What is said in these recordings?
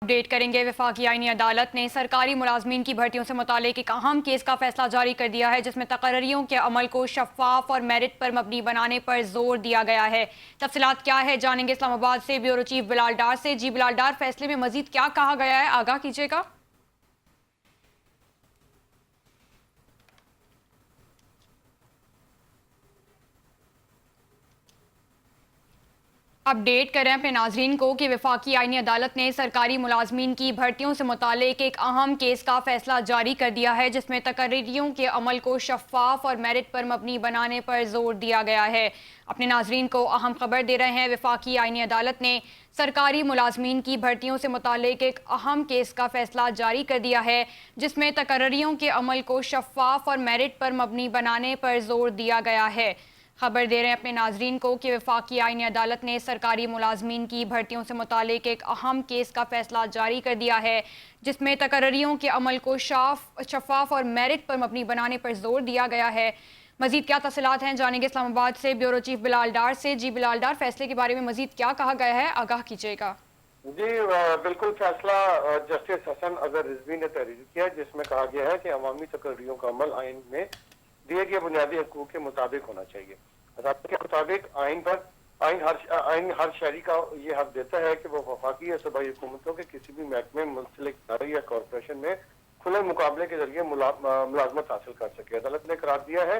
Update करेंगे। वफाकी आईनी अदालत ने सरकारी मुलाजमीन की भर्तियों से मुतालिक एक अहम केस का फैसला जारी कर दिया है, जिसमें तकर्रियों के अमल को शफाफ और मेरिट पर मबनी बनाने पर जोर दिया गया है। तफसीलात क्या है जानेंगे इस्लामाबाद से ब्यूरो चीफ बिलाल डार से। जी बिलाल डार, फैसले में मजीद क्या कहा गया है, आगाह कीजिएगा। अपडेट करें अपने नाजरीन को कि वफाकी आईनी अदालत ने सरकारी मुलाजमीन की भर्तियों से मुतालिक एक अहम केस का फैसला जारी कर दिया है, जिसमें तकर्रियों के अमल को शफाफ और मेरिट पर मबनी बनाने पर जोर दिया गया है। अपने नाजरीन को अहम खबर दे रहे हैं। वफाकी आईनी अदालत ने सरकारी मुलाजमीन की भर्तियों से मुतालिक एक अहम केस का फैसला जारी कर दिया है, जिसमें तकर्रियों के अमल को शफाफ और मेरिट पर मबनी बनाने पर जोर दिया गया है। खबर दे रहे हैं अपने नाजरीन को कि वफाकी आईनी अदालत ने सरकारी मुलाजमीन की भर्तियों से मुतालिक एक अहम केस का फैसला जारी कर दिया है, जिसमें तकर्रियों के अमल को शफाफ और मेरिट पर मबनी बनाने पर जोर दिया गया है। मजीद क्या तफसीलात हैं जानेंगे इस्लामाबाद से ब्यूरो चीफ बिलाल डार से। जी बिलाल डार, फैसले के बारे में मजीद क्या कहा गया है, आगाह कीजिएगा। जी बिल्कुल, फैसला जस्टिस हसन अजहर रिजवी ने तहरीर किया, जिसमें कहा गया है कि अवामी तकर्रियों का अमल आइन में दिए गए बुनियादी हकूक के मुताबिक होना चाहिए। अदालत के मुताबिक आइन हर शहरी का ये हक देता है कि वो वफाकी या सूबाई हुकूमतों के किसी भी महकमे, मुंसलिक इदारे या कॉरपोरेशन में खुले मुकाबले के जरिए मुलाजमत हासिल कर सके। अदालत ने करार दिया है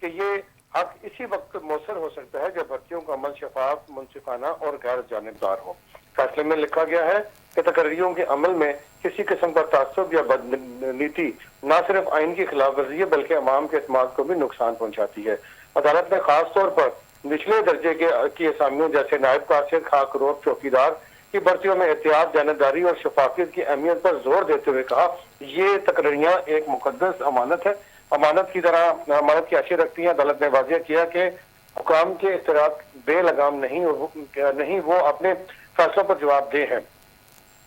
कि ये हक इसी वक्त मौसर हो सकता है जब भर्तियों का अमल शफाफ, मुनसिफाना और गैर जानिबदार हो। फैसले में लिखा गया है कि तकर्रियों के अमल में किसी किस्म का तासुब या बदनीति न सिर्फ आइन की खिलाफ वर्जी है बल्कि अवाम के एतमाद को भी नुकसान पहुंचाती है। अदालत ने खास तौर पर निचले दर्जे की असामियों जैसे नायब कासिद, खाकरोर, चौकीदार की भर्तियों में एहतियात, जानबदारी और शफाफियत की अहमियत पर जोर देते हुए कहा, ये तकर्रियां एक मुकद्दस अमानत है, अमानत की हैसियत रखती है। अदालत ने वाज़ेह किया कि हुकाम के इख्तियारात बेलगाम नहीं, वो अपने फैसलों पर जवाबदेह हैं,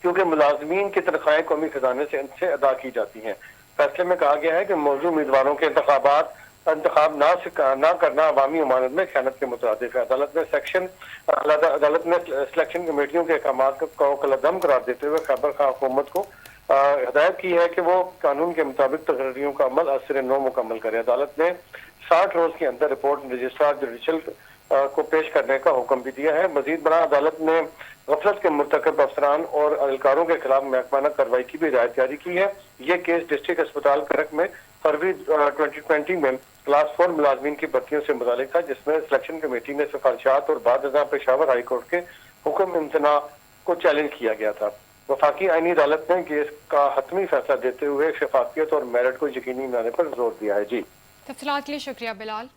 क्योंकि मुलाजमीन की तनख्वाहें कौमी खजाने से इनसे अदा की जाती हैं। फैसले में कहा गया है कि मौजूद उम्मीदवारों के इंतखाब ना करना अवामी अमानत में खयानत के मुताबिक है। अदालत ने सिलेक्शन कमेटियों के अहकाम को कलअदम करार देते हुए खैबर खां हुकूमत को हिदायत की है कि वो कानून के मुताबिक तकर्रियों का अमल असर नौ मुकम्मल करे। अदालत ने 60 रोज के अंदर रिपोर्ट रजिस्ट्रार जुडिशल को पेश करने का हुक्म भी दिया है। मजीद बड़ा अदालत ने गफलत के मुर्तकब अफसरान और एहलकारों के खिलाफ महकमाना कार्रवाई की भी हिदायत जारी की है। ये केस डिस्ट्रिक्ट अस्पताल करक में फरवरी 2020 में क्लास 4 मुलाजमीन की भर्तियों से मुतालिक था, जिसमें सिलेक्शन कमेटी ने सिफारिशात और बाद पेशावर हाई कोर्ट के हुक्म इम्तना को चैलेंज किया गया था। वफाकी आईनी अदालत ने केस का हतमी फैसला देते हुए शफाफियत और मेरिट को यकीनी बनाने पर जोर दिया है। जी, तफसीलात के लिए शुक्रिया बिलाल।